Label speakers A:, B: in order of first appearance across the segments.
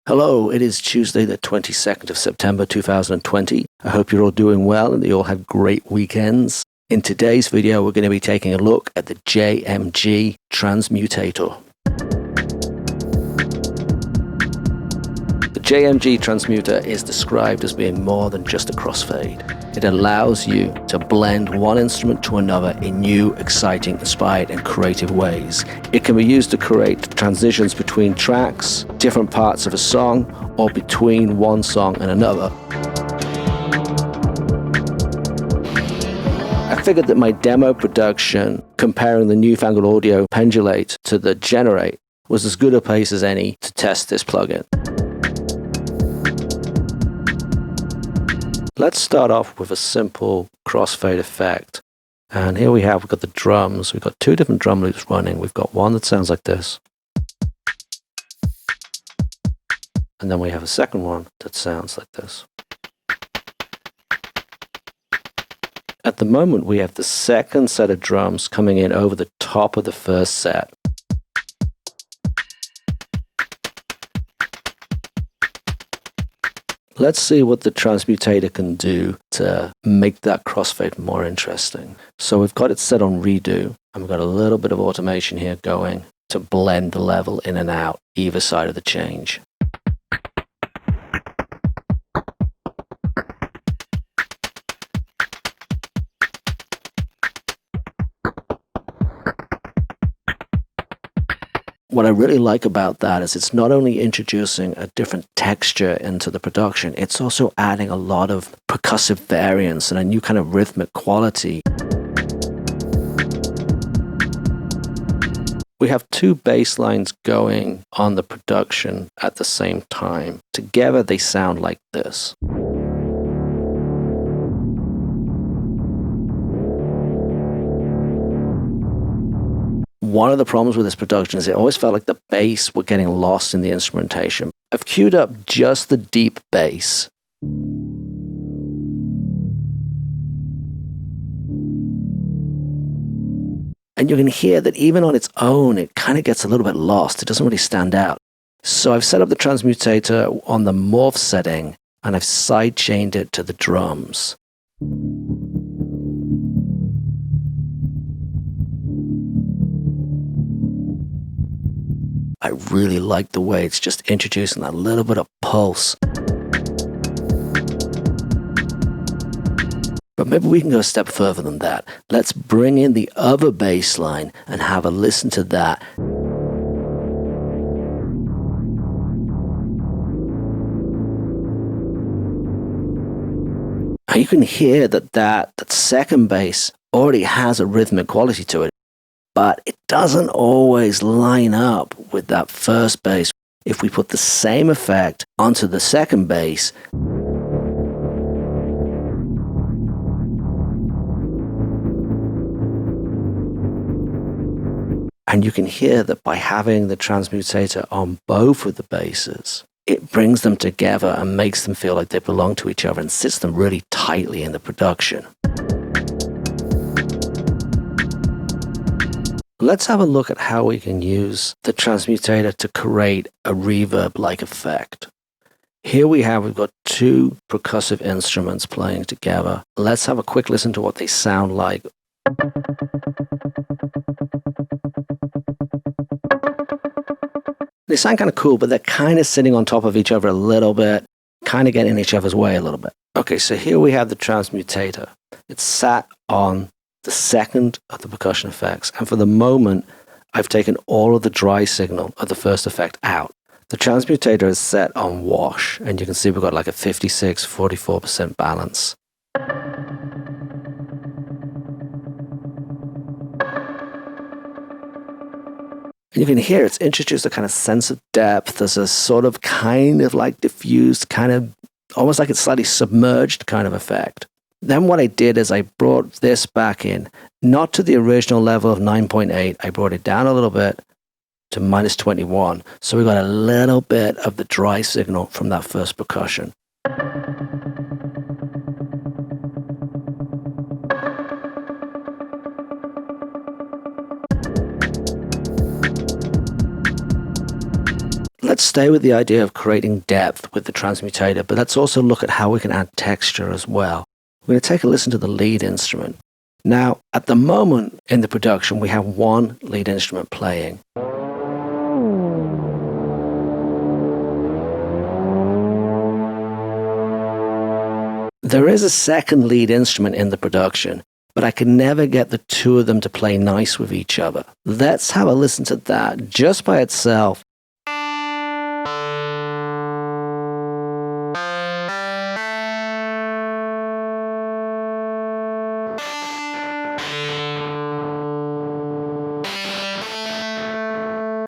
A: Hello, it is Tuesday the 22nd of September 2020. I hope you're all doing well and that you all had great weekends. In today's video, we're going to be taking a look at the JMG Transmutator. The JMG Transmutator is described as being more than just a crossfade. It allows you to blend one instrument to another in new, exciting, inspired, and creative ways. It can be used to create transitions between tracks, different parts of a song, or between one song and another. I figured that my demo production, comparing the newfangled audio pendulate to the generate, was as good a place as any to test this plugin. Let's start off with a simple crossfade effect. And here we've got the drums. We've got two different drum loops running. We've got one that sounds like this. And then we have a second one that sounds like this. At the moment, we have the second set of drums coming in over the top of the first set. Let's see what the transmutator can do to make that crossfade more interesting. So we've got it set on redo, and we've got a little bit of automation here going to blend the level in and out either side of the change. What I really like about that is it's not only introducing a different texture into the production, it's also adding a lot of percussive variance and a new kind of rhythmic quality. We have two bass lines going on the production at the same time. Together they sound like this. One of the problems with this production is it always felt like the bass were getting lost in the instrumentation. I've queued up just the deep bass. And you can hear that even on its own, it kind of gets a little bit lost. It doesn't really stand out. So I've set up the transmutator on the Morph setting, and I've sidechained it to the drums. I really like the way it's just introducing that little bit of pulse. But maybe we can go a step further than that. Let's bring in the other bass line and have a listen to that. And you can hear that second bass already has a rhythmic quality to it. But it doesn't always line up with that first bass. If we put the same effect onto the second bass, and you can hear that by having the transmutator on both of the basses, it brings them together and makes them feel like they belong to each other and sits them really tightly in the production. Let's have a look at how we can use the transmutator to create a reverb-like effect. Here we've got two percussive instruments playing together. Let's have a quick listen to what they sound like. They sound kind of cool, but they're kind of sitting on top of each other a little bit, kind of getting in each other's way a little bit. Okay, so here we have the transmutator. It's sat on the second of the percussion effects, and for the moment I've taken all of the dry signal of the first effect out. The transmutator is set on wash, and you can see we've got like a 56-44% balance. And you can hear it's introduced a kind of sense of depth. There's a sort of kind of like diffused, kind of almost like it's slightly submerged kind of effect. Then what I did is I brought this back in, not to the original level of 9.8. I brought it down a little bit to -21. So we got a little bit of the dry signal from that first percussion. Let's stay with the idea of creating depth with the transmutator, but let's also look at how we can add texture as well. We're going to take a listen to the lead instrument. Now, at the moment in the production, we have one lead instrument playing. There is a second lead instrument in the production, but I could never get the two of them to play nice with each other. Let's have a listen to that just by itself.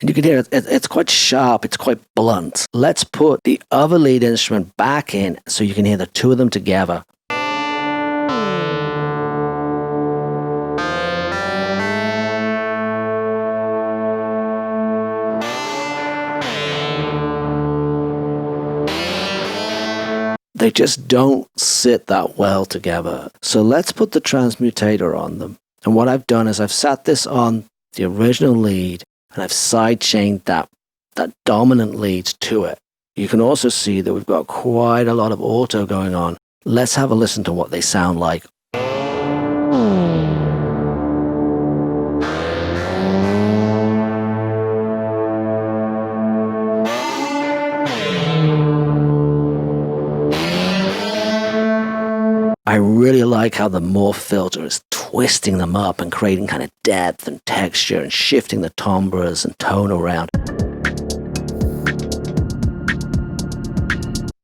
A: And you can hear it's quite sharp, it's quite blunt. Let's put the other lead instrument back in so you can hear the two of them together. They just don't sit that well together. So let's put the transmutator on them. And what I've done is I've sat this on the original lead, and I've sidechained that dominant lead to it. You can also see that we've got quite a lot of auto going on. Let's have a listen to what they sound like. I really like how the Morph filter is twisting them up and creating kind of depth and texture and shifting the timbres and tone around.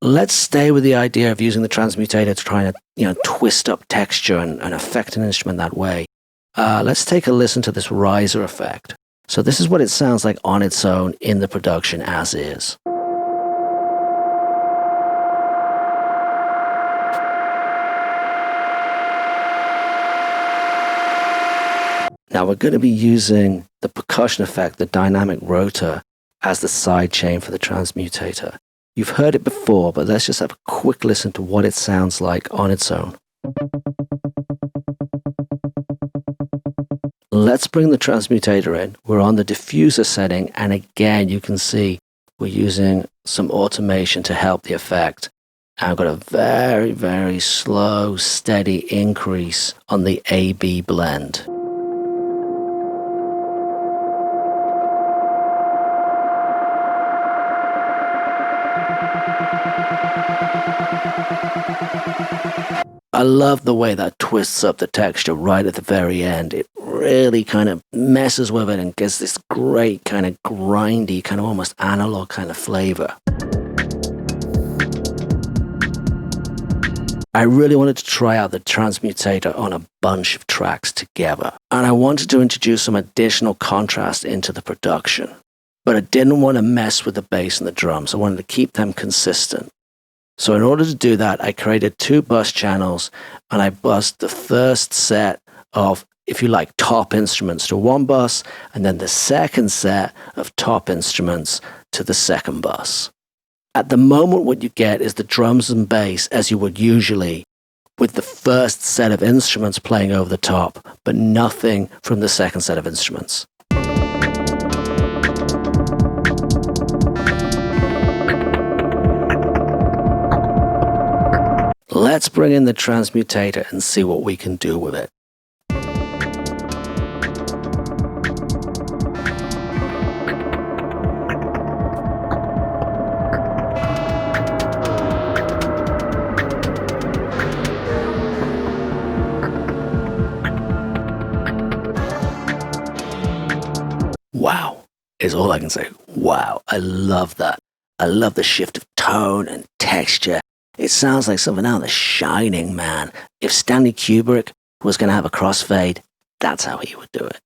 A: Let's stay with the idea of using the transmutator to try and twist up texture and affect an instrument that way. Let's take a listen to this riser effect. So this is what it sounds like on its own in the production as is. Now we're going to be using the percussion effect, the dynamic rotor, as the side chain for the transmutator. You've heard it before, but let's just have a quick listen to what it sounds like on its own. Let's bring the transmutator in. We're on the diffuser setting, and again, you can see we're using some automation to help the effect. And I've got a very, very slow, steady increase on the A-B blend. I love the way that twists up the texture right at the very end. It really kind of messes with it and gives this great kind of grindy, kind of almost analog kind of flavor. I really wanted to try out the transmutator on a bunch of tracks together. And I wanted to introduce some additional contrast into the production. But I didn't want to mess with the bass and the drums. I wanted to keep them consistent. So in order to do that, I created two bus channels, and I bussed the first set of, if you like, top instruments to one bus, and then the second set of top instruments to the second bus. At the moment, what you get is the drums and bass as you would usually, with the first set of instruments playing over the top, but nothing from the second set of instruments. Let's bring in the transmutator and see what we can do with it. Wow, is all I can say. Wow, I love that. I love the shift of tone and texture. It sounds like something out of The Shining, man. If Stanley Kubrick was going to have a crossfade, that's how he would do it.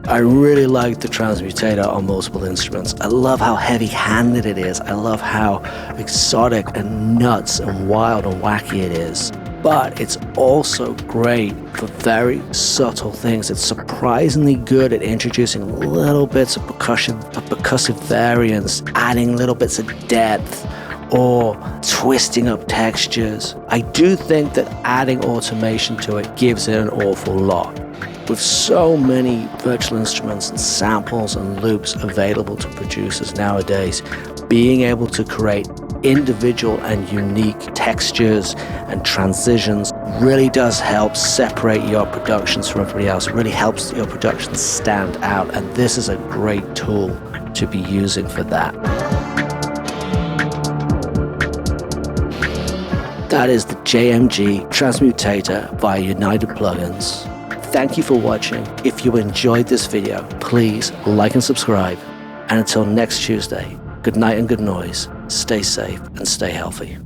A: I really like the transmutator on multiple instruments. I love how heavy-handed it is. I love how exotic and nuts and wild and wacky it is. But it's also great for very subtle things. It's surprisingly good at introducing little bits of percussive variance, adding little bits of depth, or twisting up textures. I do think that adding automation to it gives it an awful lot. With so many virtual instruments and samples and loops available to producers nowadays, being able to create individual and unique textures and transitions really does help separate your productions from everybody else. It really helps your productions stand out, and this is a great tool to be using for that. That is the JMG Transmutator via United Plugins. Thank you for watching. If you enjoyed this video, please like and subscribe. And until next Tuesday, good night and good noise. Stay safe and stay healthy.